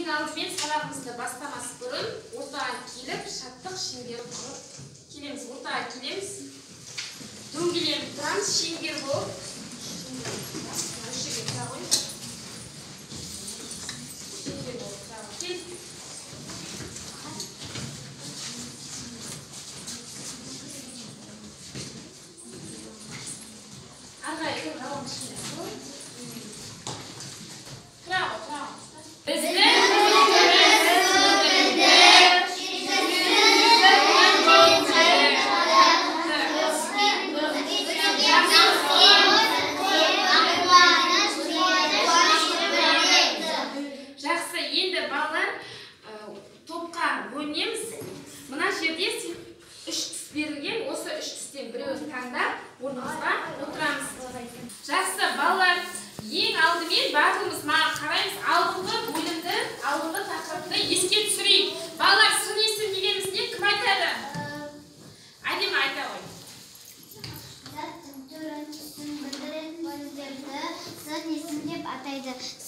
ең алдымен сабағымызды бастамас бұрын ортаға келіп, шаттық шеңбер құрып келеміз. Ортаға келеміз. Дөңгеленіп тұрамыз, шеңбер болып.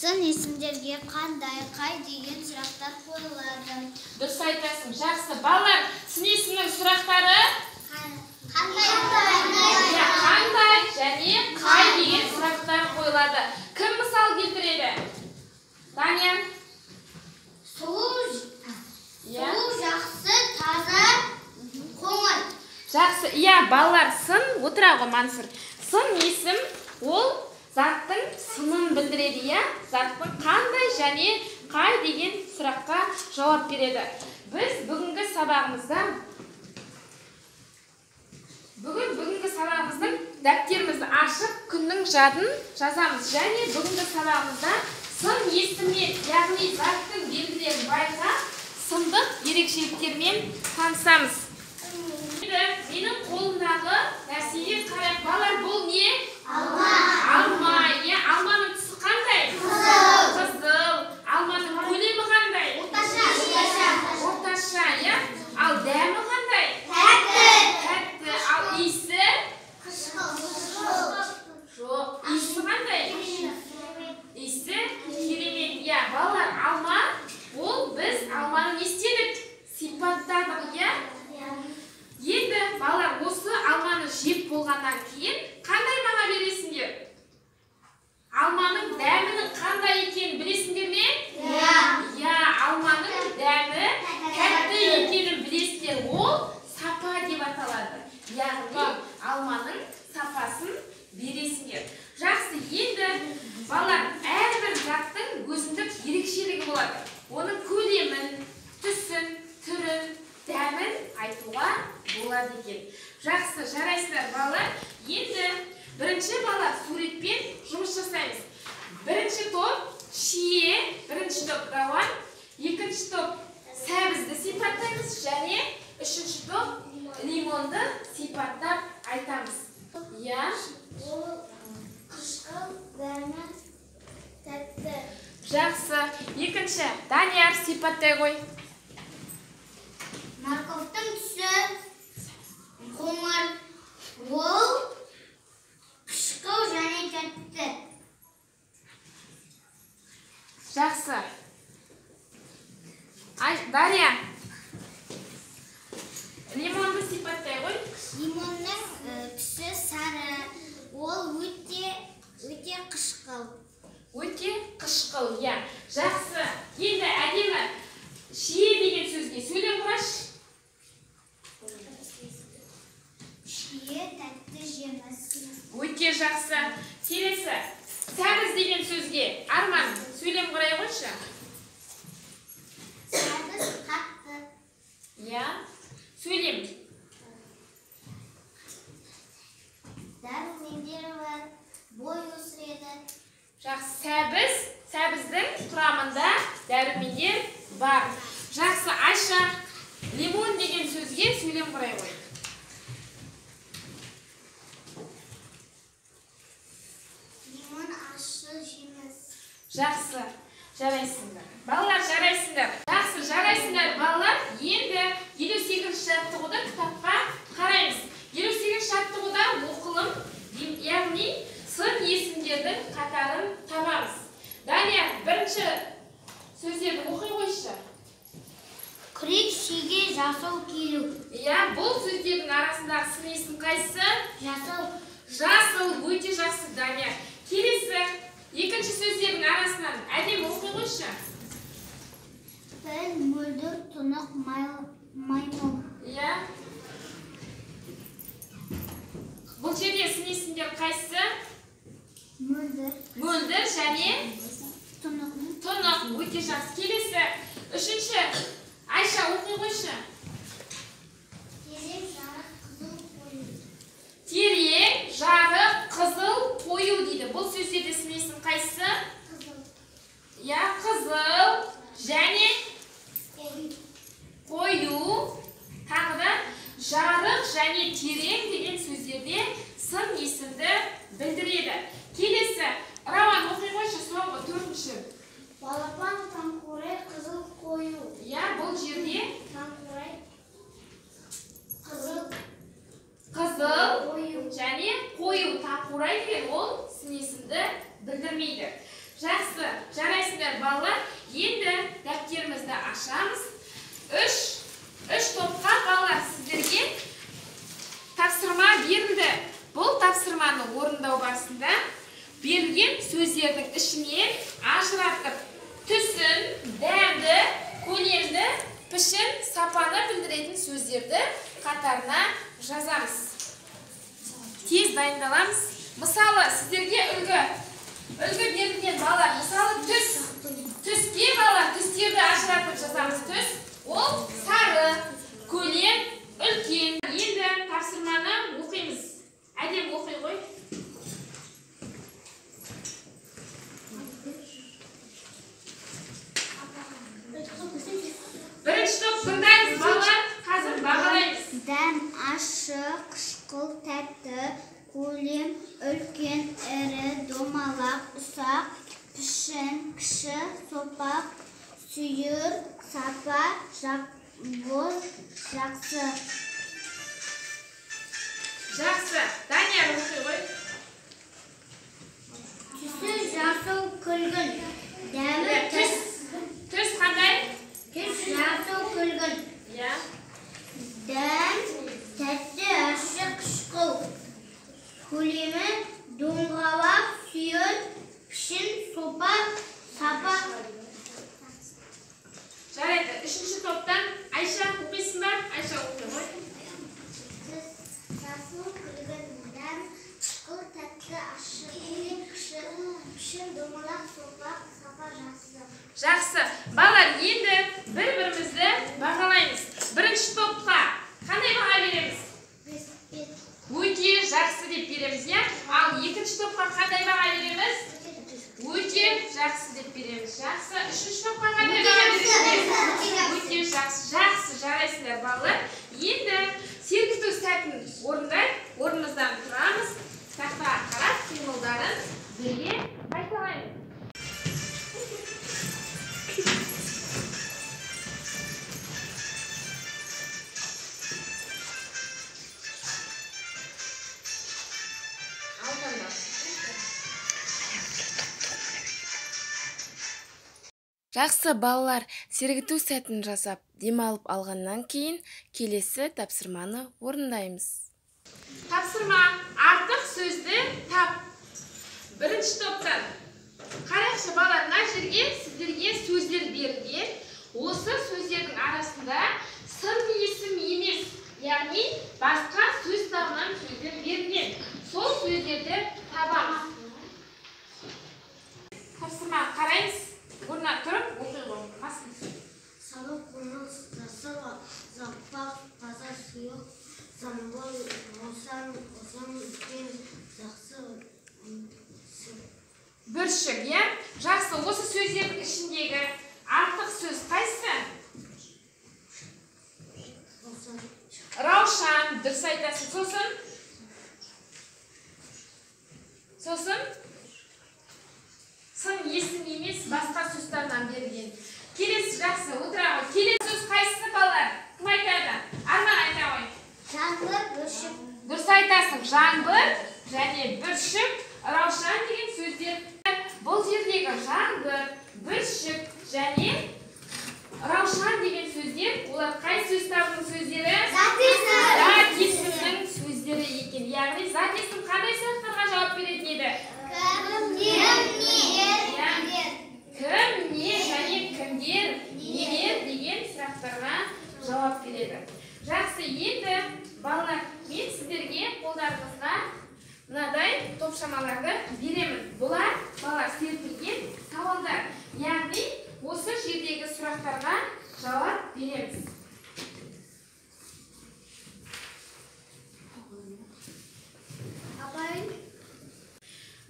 Сын есімдерге қандай, қай деген сұрақтар қойылады. Дұрыс айтасың. Жақсы. Балалар, сын есімнің сұрақтары қандай және қай деген сұрақтар қойылады. Кім мысал келтіреді? Данияр? Сұлу, жақсы, таза, қоңыр. Жақсы. Иә, балалар, сын отырағы Мансұр. Сын есім ол заттың сынын білдіреді, иә? Заттың қандай және қай деген сұраққа жауап береді. Біз бүгінгі сабағымыздың дәптерімізді ашып, күннің жадын жазамыз. Және бүгінгі сабағымызда сын есіммен, яғни заттың белгілерін байқап, сындық ерекшеліктермен танысамыз. Менің қолымдағы нәрсеге қарайық. Балалар, бұл не? Алма. Алма, иә. Алманың түсі қандай? Қызыл. Алманың көлемі қандай? Орташа, иә. Ал дәмі қандай? Тәтті. Ал иісі? Жоқ. Иісі қандай? Иісі керемет, иә. Балалар, алма, ол біз алманы не істедік? Сипаттадық, иә. Енді балалар, осы алманы жеп болғаннан кейін қандай баға бересіңдер? Алманың дәмінің қандай екенін білесіңдер ме? Иә, алманың дәмі тәтті екенін білесіңдер. Ол сапа деп аталады. Яғни алманың сапасын бересіңдер. Жақсы, енді балалар, әрбір заттың өзіндік ерекшелігі болады. Оның көлемін, түсін, түрін, дәмін айтуға болады екен. Жақсы, жарайсыздар балалар. Енді бірінші балалар суретпен жұмыс жасаймыз. Бірінші топ шие, бірінші топ рауан, екінші топ сәбізді сипаттаймыз және үшінші топ лимонды сипаттап айтамыз. Иә? Қышқыл, дәмі, тәтті. Жақсы. Екінші Данияр сипаттай қой. Морковтың түсі қоңыр, ол қышқыл және тәтті. Жақсы. Дария, лимонды сипаттай қой. Лимонның түсі сары, ол өте қышқыл. Өте қышқыл, иә. Жақсы. Енді әдемі шие деген сөзге сөйлем құрашы. Шие, тәтті, жеміс. Өте жақсы. Келесі, сәбіз деген сөзге Арман сөйлем құрай қойшы. Сәбіз, қатты. Иә, сөйлем. Дәрумендері бар, бой өсіреді. Жақсы, сәбіздің құрамында дәрумендер бар. Жақсы, Айша, лимон деген сөзге сөйлем құрай қой. Лимон ащы, жеміс. Жақсы, жарайсыңдар. Балалар, жарайсыңдар. Жақсы, жарайсыңдар, балалар. Енді 58-ші жаттығуды кітапқа қараймыз. 58-ші жаттығуда оқылым, яғни сын есімдердің қатарын табамыз. Данияр, бірінші сөздерді оқи қойшы. Күрек шеге жасау келу. Иә, бұл сөздердің арасындағы сын есім қайсысы? Жасау. Жасыл, өте жақсы, Данияр. Келесі, екінші сөздердің арасынан әдемі оқи қойшы. Бір мөлдір тұнық маймыл. Иә. Бұл жерде сын есімдер қайсысы? Мөлдір. Мөлдір және Тұнық. тұнық, өте жақсы. Келесі, үшінші, Айша оқи қойшы. Терең жарық қызыл қою. Терең, жарық, қызыл, қою дейді. Бұл сөздерде сын есім қайсысы? Қызыл. Иә, қызыл және қою. Тағы да жарық және терең деген сөздерде сын есімді білдіреді. Келесі, Рауан оқи қойшы, соңғы төртінші. Балапан таңқурай қызыл қою. Иә, бұл жерде Таңқурай қызыл қызыл және қою. Таңқурай деген ол сын есімді білдірмейді. Жақсы, жарайсыңдар балалар. Енді дәптерімізді ашамыз. Үш топқа балалар сіздерге тапсырма берілді. Бұл тапсырманы орындау барысында берілген сөздердің ішінен ажыратып түсін, дәмді, көлемді, пішін, сапаны білдіретін сөздерді қатарына жазамыз. Тез дайындаламыз. Мысалы, сіздерге үлгі берілген балалар. Мысалы, түске балалар, түстерді ажыратып жазамыз. Түс, ол сары, көлем, үлкен. Енді тапсырманы оқимыз. Әдем оқи ғой. Бірінші топ тыңдаймыз, балалар. Қазір бағалаймыз. Дәм ащы, қышқыл, тәтті, көлем, үлкен, ірі, домалақ, ұсақ, пішін, кіші, сопақ, сүйір, сапа, боз, жақсы. Жақсы. Данияр оқи ғой. Түсі жасыл күлгін. Дәмі Түс қандай? түс жасыл күлгін. Иә. Дәм тәтті, ащы, қышқыл. Көлемі доңғалақ, сүйір, пішін, сопақ, сапа. Жарайды. Үшінші топтан Айша оқисың ба? Айша оқи ғой. Жасыл күлгін. Дәм қышқыл, тәтті, ащы, көлем, пішін, домалақ, сопақ, сапа, жақсы. Жақсы. Балалар, енді бір-бірімізді бағалаймыз. Бірінші топқа қандай баға береміз? Өте жақсы деп береміз, иә? Ал екінші топқа қандай баға береміз? Өте жақсы деп береміз. Жақсы. Үшінші топқа қандай баға береміз? Өте жақсы. Жақсы, жарайсыңдар балалар. Енді сергіту сәтін орнымыздан тұрамыз. Тақтаға қарап қимылдарын бірге қайталаймыз. Жақсы балалар, сергіту сәтін жасап, демалып алғаннан кейін келесі тапсырманы орындаймыз. Тапсырма, артық сөзді тап. Бірінші топтан. Қарақшы балалар, мына жерге сіздерге сөздер берілген. Осы сөздердің арасында сын есім емес, яғни басқа сөз табынан сөздер берілген. Сол сөздерді табамыз. Тапсырма қараймыз. Орнынан тұрып, оқи ғой. Салы қоңыз, жасыл, запақ, таза, сұйық, замбыл, осаң, үлкен, жақсы, Бүршік, иә? Жақсы, осы сөздердің ішіндегі артық сөз қайсы? Раушан, дұрыс айтасың. Сосын? Сын есім емес, басқа сөздардан берген. Келесі жақсы, отыра ғой. Келесі сөз қайсысы балалар? Кім айтады? Арман айта ғой. жаңбыр, бүршік. Дұрыс айтасың, жаңбыр және бүршік, раушан деген сөздер. Бұл жердегі жаңбыр, бүршік және береміз.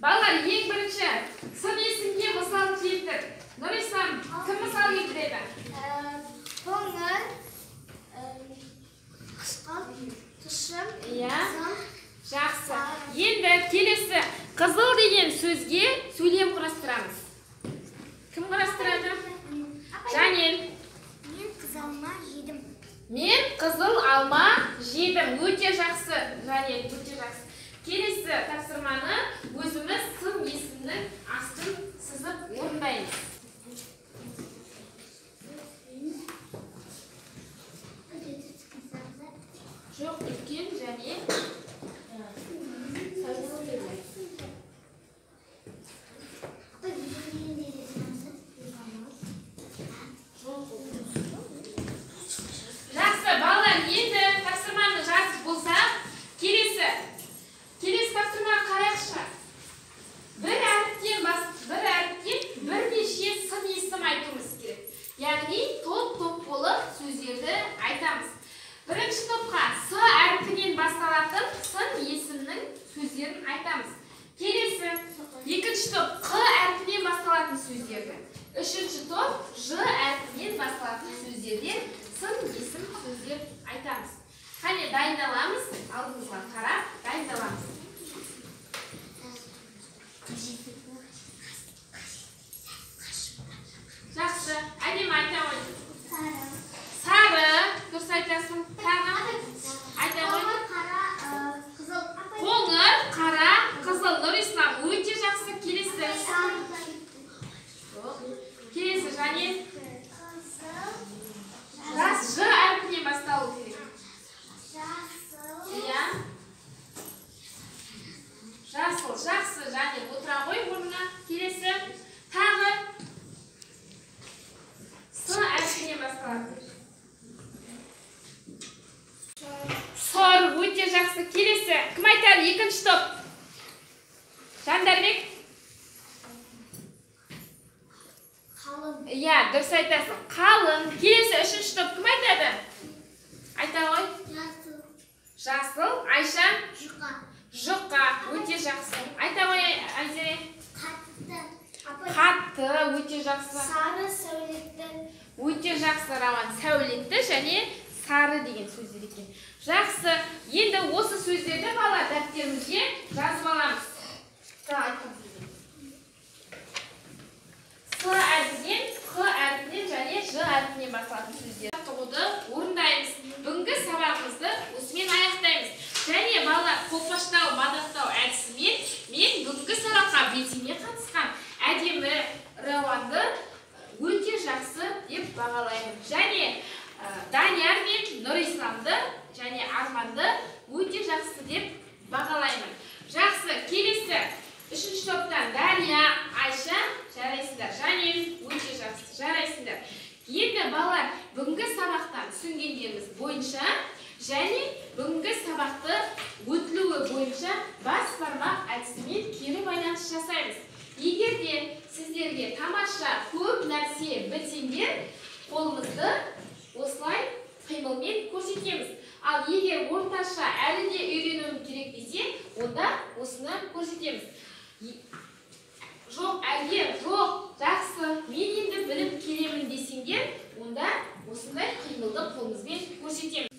Балалар, ең бірінші сын есімге мысал келтір. Нұрислам, кім мысал келтіреді? Көңіл, қышқыл, тұшым, сын. Жақсы. Енді келесі қызыл деген сөзге сөйлем құрастырамыз. Кім құрастырады? Жанел. Мен қызыл алма жедім. Мен қызыл алма жедім. Өте жақсы, Жанел, өте жақсы. Келесі тапсырманы өзіміз сын есімнің астын сызып орындаймыз. Жоқ, үлкен және жақсы, балалар, енді тапсырманы жазып болсақ, келесі тапсырмаға қарайықшы. Бір әріптен бірнеше сын есім айтуымыз керек. Яғни топ болып сөздерді айтамыз. Бірінші топқа С әрпінен басталатын сын есімнің сөздерін айтамыз. Келесі екінші топ Қ әрпінен басталатын сөздерді. Үшінші топ Ж әрпінен басталатын сөздерден сын есім сөздер айтамыз. Қане дайындаламыз, алдымызға қарап дайындаламыз. Жақсы, әдемі айта ғой. Сары, дұрыс айтасың. Тағы айта ғой. Қоңыр, қара, қызыл. Нұрислам, өте жақсы. Келесі. Келесі, Жанел. Жас, Ж әрпінен басталу керек. Жасыл, жақсы, Жанел. Отыра ғой орнына. Келесі. Тағы. С әрпінен басталады. Сор, өте жақсы. Келесі. Кім айтады? Екінші топ. Жандарбек. Қалың. Дұрыс айтасың. Қалың. Келесі. Үшінші топ. Кім айтады? Айта ғой. Жасыл. Айша. Жұқа. Өте жақсы. Айта ғой, Айзере. Қатты. Өте жақсы. Сары, сәулетті. Өте жақсы, Раван. Сәулетті және сары деген сөздер екен. Жақсы. Енді осы сөздерді бала дәптерімізге жазып аламыз. С әрпінен, Қ әрпінен және Ж әрпінен басталатын сөздер. Жаттығуды орындаймыз. Бүгінгі сабағымызды осымен аяқтаймыз. Және балалар қолпаштау, мадақтау әдісімен мен бүгінгі сабаққа белсене қатысқан әдемі Рауанды өте жақсы деп бағалаймын. Және Данияр мен Нұрисламды және Арманды өте жақсы деп бағалаймын. Жақсы, келесі үшінші топтан Дария, Айша, жарайсыңдар. Жанел, өте жақсы, жарайсыңдар. Енді балалар бүгінгі сабақтан түсінгендеріміз бойынша және бүгінгі сабақты өтілуі бойынша бас бармақ әдісімен кері байланыс жасаймыз. Егер де сіздерге тамаша көп нәрсе білсеңдер, қолымызды осылай қимылмен көрсетеміз. Ал егер орташа әлі де үйренуім керек десе, онда осыны көрсетеміз. Жоқ, әлде жоқ, жақсы, мен енді біліп келемін десеңдер, онда осындай қимылды қолымызбен көрсетеміз.